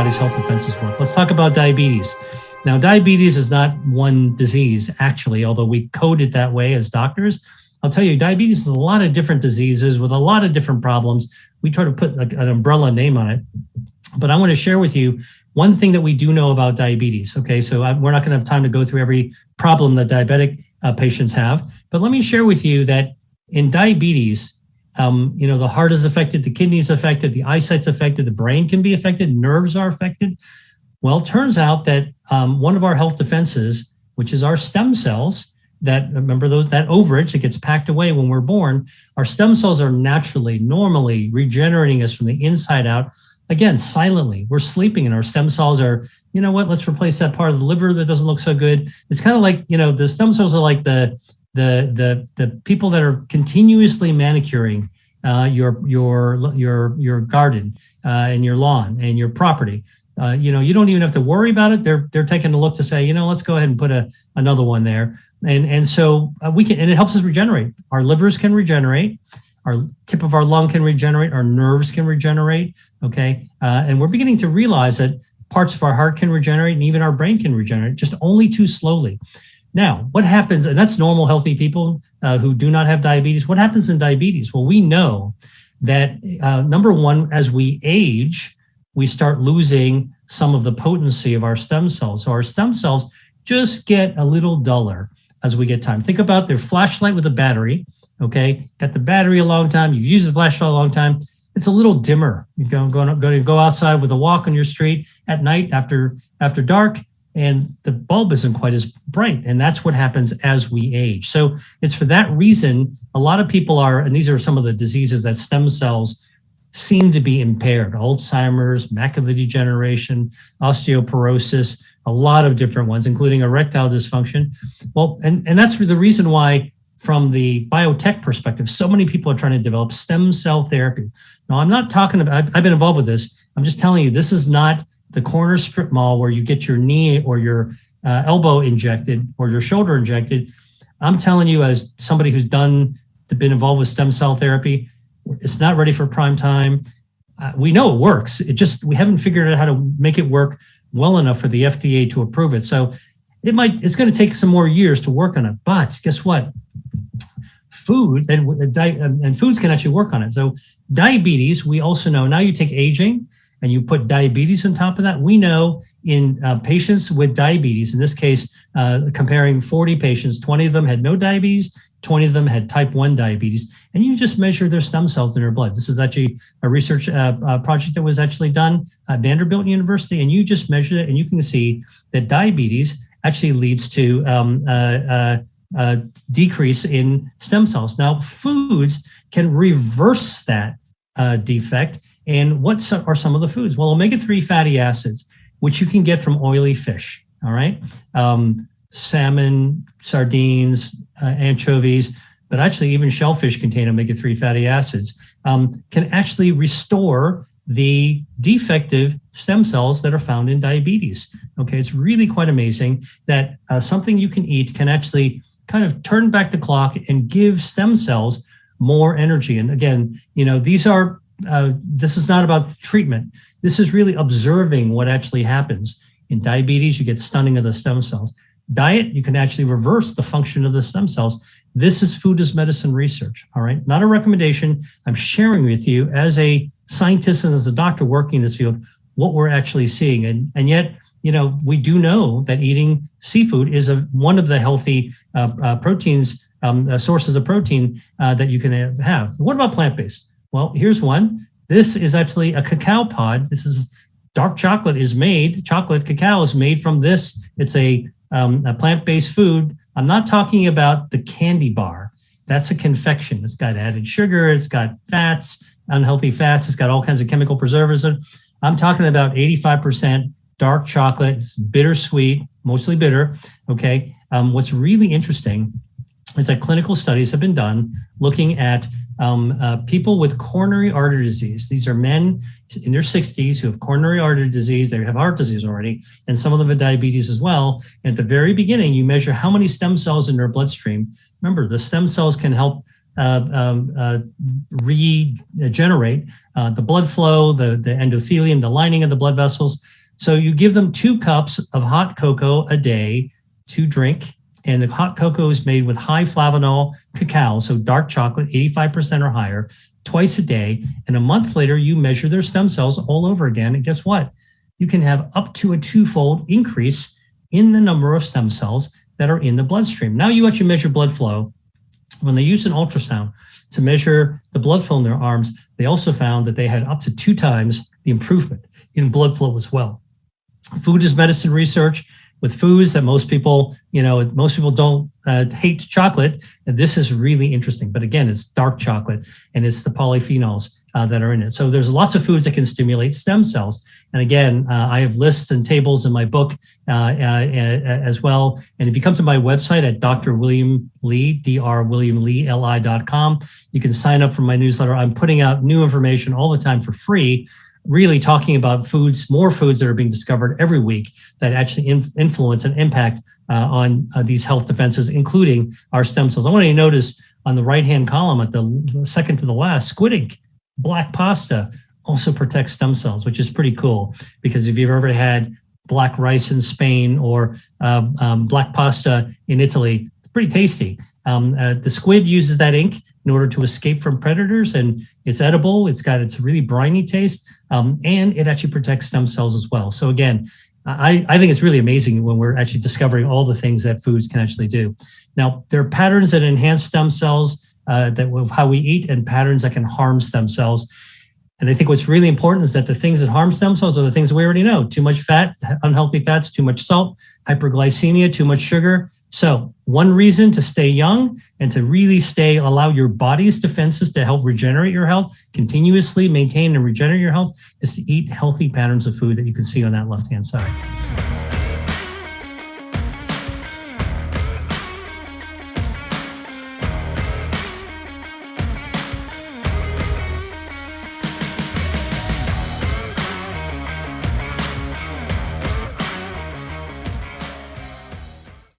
body's health defenses work. Let's talk about diabetes. Now, diabetes is not one disease, actually, although we code it that way as doctors. I'll tell you, diabetes is a lot of different diseases with a lot of different problems. We try to put an umbrella name on it. But I want to share with you one thing that we do know about diabetes. Okay, so we're not going to have time to go through every problem that diabetic patients have. But let me share with you that in diabetes, the heart is affected, the kidneys affected, the eyesight's affected, the brain can be affected, nerves are affected. Well, it turns out that one of our health defenses, which is our stem cells, that overage that gets packed away when we're born, our stem cells are normally regenerating us from the inside out. Again, silently, we're sleeping and our stem cells are, let's replace that part of the liver that doesn't look so good. It's kind of like, the stem cells are like the people that are continuously manicuring your garden and your lawn and your property. You don't even have to worry about it. They're taking a look to say, let's go ahead and put another one there. And so we can, and it helps us regenerate. Our livers can regenerate. Our tip of our lung can regenerate. Our nerves can regenerate. Okay. And we're beginning to realize that parts of our heart can regenerate and even our brain can regenerate, just only too slowly. Now, what happens, and that's normal, healthy people who do not have diabetes. What happens in diabetes? Well, we know that number one, as we age, we start losing some of the potency of our stem cells. So our stem cells just get a little duller as we get time. Think about their flashlight with a battery, okay? Got the battery a long time, you've used the flashlight a long time, it's a little dimmer. You're going to go outside with a walk on your street at night after dark, and the bulb isn't quite as bright. And that's what happens as we age. So it's for that reason, a lot of people and these are some of the diseases that stem cells seem to be impaired: Alzheimer's, macular degeneration, osteoporosis, a lot of different ones, including erectile dysfunction. Well, and that's the reason why, from the biotech perspective, so many people are trying to develop stem cell therapy. Now, I'm not talking about, I've been involved with this. I'm just telling you, this is not the corner strip mall where you get your knee or your elbow injected or your shoulder injected. I'm telling you, as somebody who's been involved with stem cell therapy, it's not ready for prime time. We know it works. We haven't figured out how to make it work well enough for the FDA to approve it. So it's going to take some more years to work on it. But guess what? Food and foods can actually work on it. So diabetes, we also know, now you take aging and you put diabetes on top of that. We know in patients with diabetes, in this case, comparing 40 patients, 20 of them had no diabetes, 20 of them had type 1 diabetes, and you just measure their stem cells in their blood. This is actually a research project that was actually done at Vanderbilt University, and you just measure it, and you can see that diabetes actually leads to decrease in stem cells. Now, foods can reverse that defect, and what are some of the foods? Well, omega-3 fatty acids, which you can get from oily fish, all right? Salmon, sardines, anchovies, but actually even shellfish contain omega-3 fatty acids, can actually restore the defective stem cells that are found in diabetes. Okay, it's really quite amazing that something you can eat can actually kind of turn back the clock and give stem cells more energy. And again, this is not about treatment. This is really observing what actually happens. In diabetes, you get stunning of the stem cells. Diet, you can actually reverse the function of the stem cells. This is food as medicine research, all right? Not a recommendation. I'm sharing with you as a scientist and as a doctor working in this field, what we're actually seeing. And yet, we do know that eating seafood is one of the healthy proteins, sources of protein that you can have. What about plant-based? Well, here's one. This is actually a cacao pod. This is dark chocolate cacao is made from this. It's a plant-based food. I'm not talking about the candy bar. That's a confection. It's got added sugar. It's got fats, unhealthy fats. It's got all kinds of chemical preservatives. I'm talking about 85% dark chocolate. It's bittersweet, mostly bitter. Okay. What's really interesting is that clinical studies have been done looking at people with coronary artery disease. These are men in their 60s who have coronary artery disease. They have heart disease already, and some of them have diabetes as well. And at the very beginning, you measure how many stem cells in their bloodstream. Remember, the stem cells can help regenerate the blood flow, the endothelium, the lining of the blood vessels. So you give them 2 cups of hot cocoa a day to drink. And the hot cocoa is made with high flavanol cacao, so dark chocolate, 85% or higher, twice a day. And a month later, you measure their stem cells all over again. And guess what? You can have up to a 2-fold increase in the number of stem cells that are in the bloodstream. Now you actually measure blood flow. When they used an ultrasound to measure the blood flow in their arms, they also found that they had up to 2 times the improvement in blood flow as well. Food is medicine research. With foods that most people don't hate chocolate. And this is really interesting. But again, it's dark chocolate and it's the polyphenols that are in it. So there's lots of foods that can stimulate stem cells. And again, I have lists and tables in my book as well. And if you come to my website at Dr. William Li, drwilliamlee.com, you can sign up for my newsletter. I'm putting out new information all the time for free, really talking about foods, more foods that are being discovered every week that actually influence and impact on these health defenses, including our stem cells. I want you to notice on the right-hand column at the second to the last, squid ink, black pasta also protects stem cells, which is pretty cool because if you've ever had black rice in Spain or black pasta in Italy, it's pretty tasty. The squid uses that ink in order to escape from predators, and it's edible. It's a really briny taste, and it actually protects stem cells as well. So again, I think it's really amazing when we're actually discovering all the things that foods can actually do. Now, there are patterns that enhance stem cells, that how we eat, and patterns that can harm stem cells. And I think what's really important is that the things that harm stem cells are the things that we already know. Too much fat, unhealthy fats, too much salt, hyperglycemia, too much sugar. So one reason to stay young and to really allow your body's defenses to help regenerate your health, continuously maintain and regenerate your health, is to eat healthy patterns of food that you can see on that left-hand side.